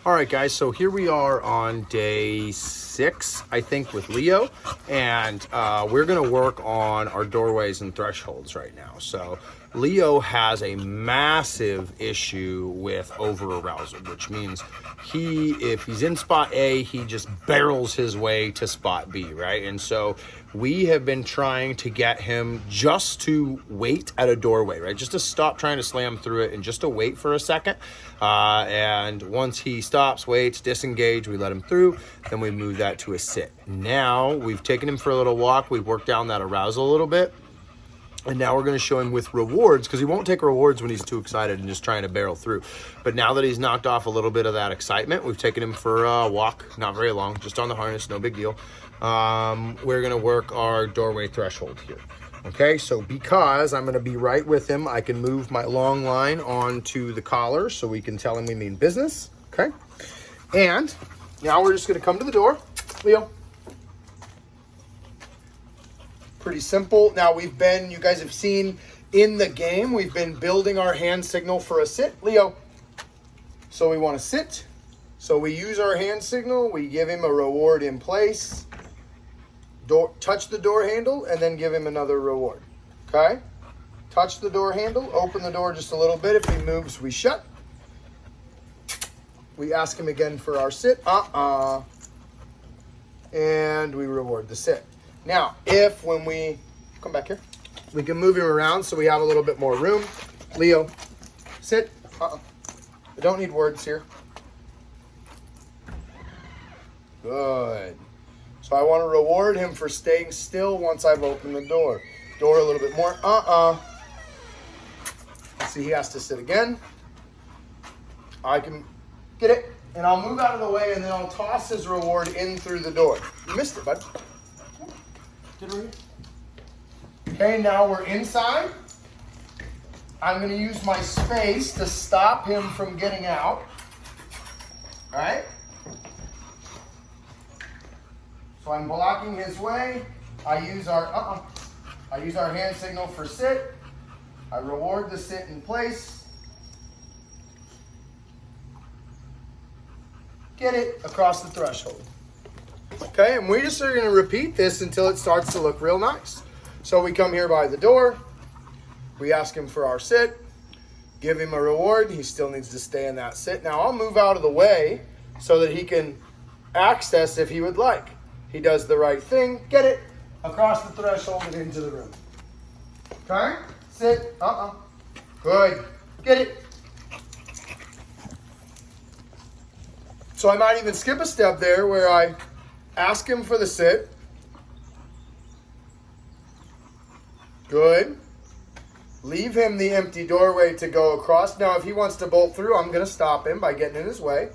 All right, guys, so here we are on day 6, I think, with Leo, and we're gonna work on our doorways and thresholds right now. So Leo has a massive issue with over-arousal, which means if he's in spot A, he just barrels his way to spot B, right? And so we have been trying to get him just to wait at a doorway, right? Just to stop trying to slam through it and just to wait for a second. And once he stops, waits, disengage, we let him through, then we move that to a sit. Now we've taken him for a little walk. We've worked down that arousal a little bit. And now we're going to show him with rewards, because he won't take rewards when he's too excited and just trying to barrel through. But now that he's knocked off a little bit of that excitement, we've taken him for a walk, not very long, just on the harness, no big deal. We're going to work our doorway threshold here. Okay, so because I'm going to be right with him, I can move my long line onto the collar so we can tell him we mean business. Okay, and now we're just going to come to the door. Leo. Pretty simple. Now you guys have seen in the game, we've been building our hand signal for a sit. Leo. So we want to sit. So we use our hand signal. We give him a reward in place. Touch the door handle and then give him another reward. Okay? Touch the door handle. Open the door just a little bit. If he moves, we shut. We ask him again for our sit. And we reward the sit. Now, when we come back here, we can move him around so we have a little bit more room. Leo, sit. I don't need words here. Good. So I want to reward him for staying still once I've opened the door. Door a little bit more. See, he has to sit again. I can get it, and I'll move out of the way, and then I'll toss his reward in through the door. You missed it, bud. Get over here. Okay, now we're inside. I'm going to use my space to stop him from getting out. All right? So I'm blocking his way. I use our hand signal for sit. I reward the sit in place. Get it across the threshold. Okay, and we just are going to repeat this until it starts to look real nice. So we come here by the door. We ask him for our sit. Give him a reward. He still needs to stay in that sit. Now I'll move out of the way so that he can access if he would like. He does the right thing. Get it across the threshold and into the room. Okay? Sit. Good. Get it. So I might even skip a step there where I ask him for the sit. Good. Leave him the empty doorway to go across. Now, if he wants to bolt through, I'm going to stop him by getting in his way.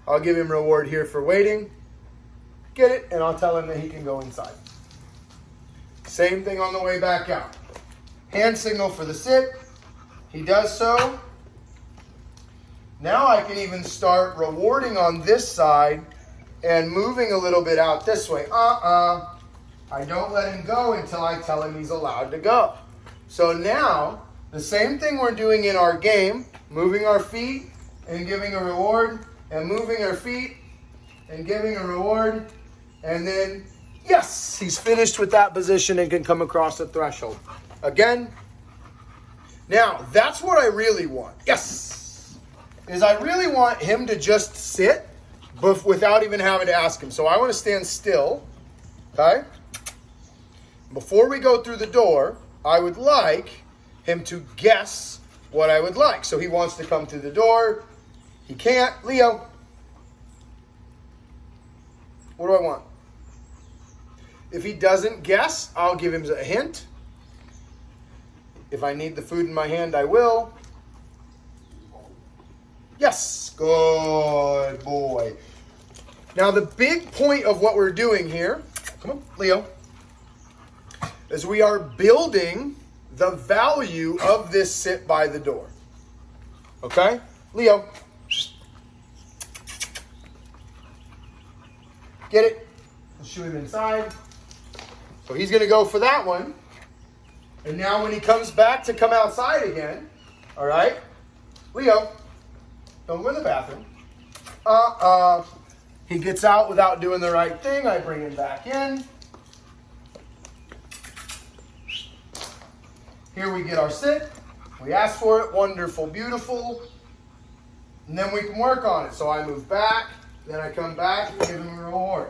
I'll give him reward here for waiting. Get it, and I'll tell him that he can go inside. Same thing on the way back out. Hand signal for the sit. He does so. Now I can even start rewarding on this side and moving a little bit out this way. I don't let him go until I tell him he's allowed to go. So now, the same thing we're doing in our game, moving our feet and giving a reward, and moving our feet and giving a reward, and then, yes, he's finished with that position and can come across the threshold. Again. Now, that's what I really want. Yes. Is I really want him to just sit without even having to ask him. So I want to stand still, okay? Before we go through the door, I would like him to guess what I would like. So he wants to come through the door. He can't. Leo, what do I want? If he doesn't guess, I'll give him a hint. If I need the food in my hand, I will. Yes, good boy. Now the big point of what we're doing here, come on, Leo, is we are building the value of this sit by the door. Okay? Leo. Get it? Let's shoot him inside. So he's going to go for that one. And now when he comes back to come outside again, all right, Leo, don't go in the bathroom. He gets out without doing the right thing. I bring him back in. Here we get our sit. We ask for it. Wonderful, beautiful. And then we can work on it. So I move back. Then I come back and give him a reward.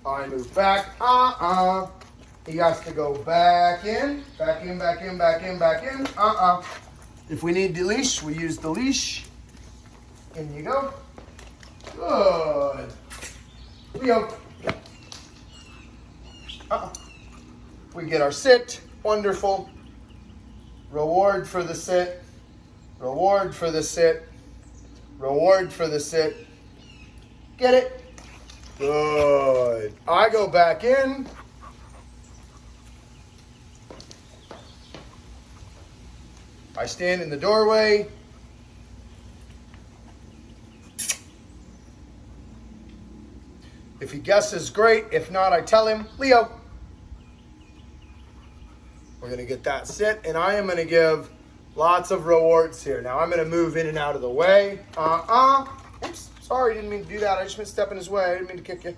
I move back. He has to go back in. Back in, back in, back in, back in. If we need the leash, we use the leash. In you go. Good. Leo. We get our sit. Wonderful. Reward for the sit. Reward for the sit. Reward for the sit. Get it? Good. I go back in. I stand in the doorway. If he guesses, great. If not, I tell him, Leo. We're going to get that sit, and I am going to give lots of rewards here. Now, I'm going to move in and out of the way. Oops, sorry, didn't mean to do that. I just meant to step in his way. I didn't mean to kick you.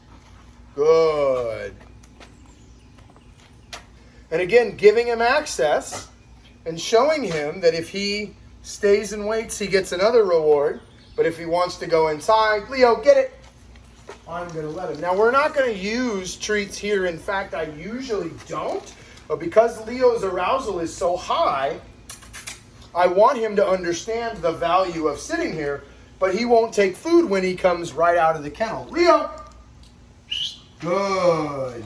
Good. And again, giving him access and showing him that if he stays and waits, he gets another reward. But if he wants to go inside, Leo, get it. I'm going to let him. Now, we're not going to use treats here. In fact, I usually don't. But because Leo's arousal is so high, I want him to understand the value of sitting here. But he won't take food when he comes right out of the kennel. Leo. Good.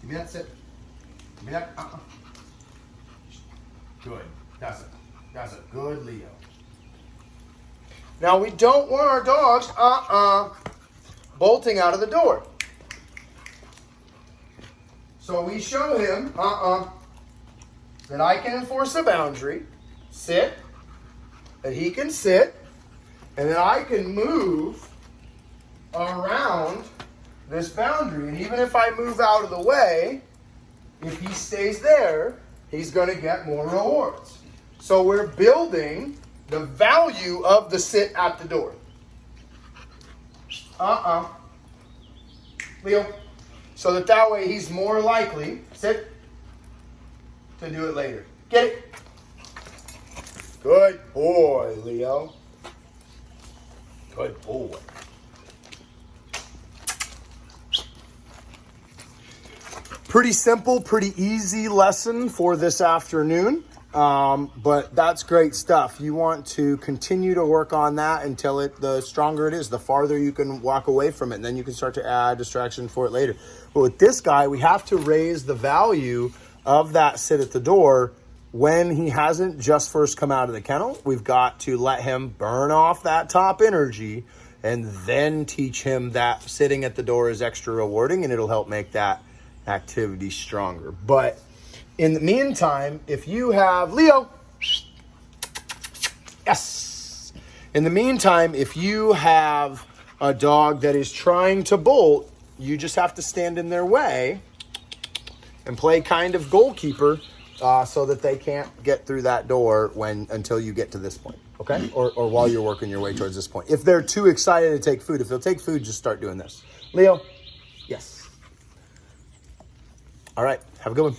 Give me that sit. Give me that. Good. That's it. That's a good Leo. Now, we don't want our dogs bolting out of the door. So we show him that I can enforce a boundary, sit, that he can sit, and that I can move around this boundary. And even if I move out of the way, if he stays there, he's going to get more rewards. So we're building the value of the sit at the door. Leo. So that way he's more likely, sit, to do it later. Get it? Good boy, Leo. Good boy. Pretty simple, pretty easy lesson for this afternoon. But that's great stuff. You want to continue to work on that until the stronger it is, the farther you can walk away from it, and then you can start to add distraction for it later. But with this guy, we have to raise the value of that sit at the door when he hasn't just first come out of the kennel. We've got to let him burn off that top energy and then teach him that sitting at the door is extra rewarding, and it'll help make that activity stronger. But in the meantime, if you have Leo, yes. In the meantime, if you have a dog that is trying to bolt, you just have to stand in their way and play kind of goalkeeper so that they can't get through that door until you get to this point, okay? Or while you're working your way towards this point. If they're too excited to take food, if they'll take food, just start doing this. Leo, yes. All right, have a good one.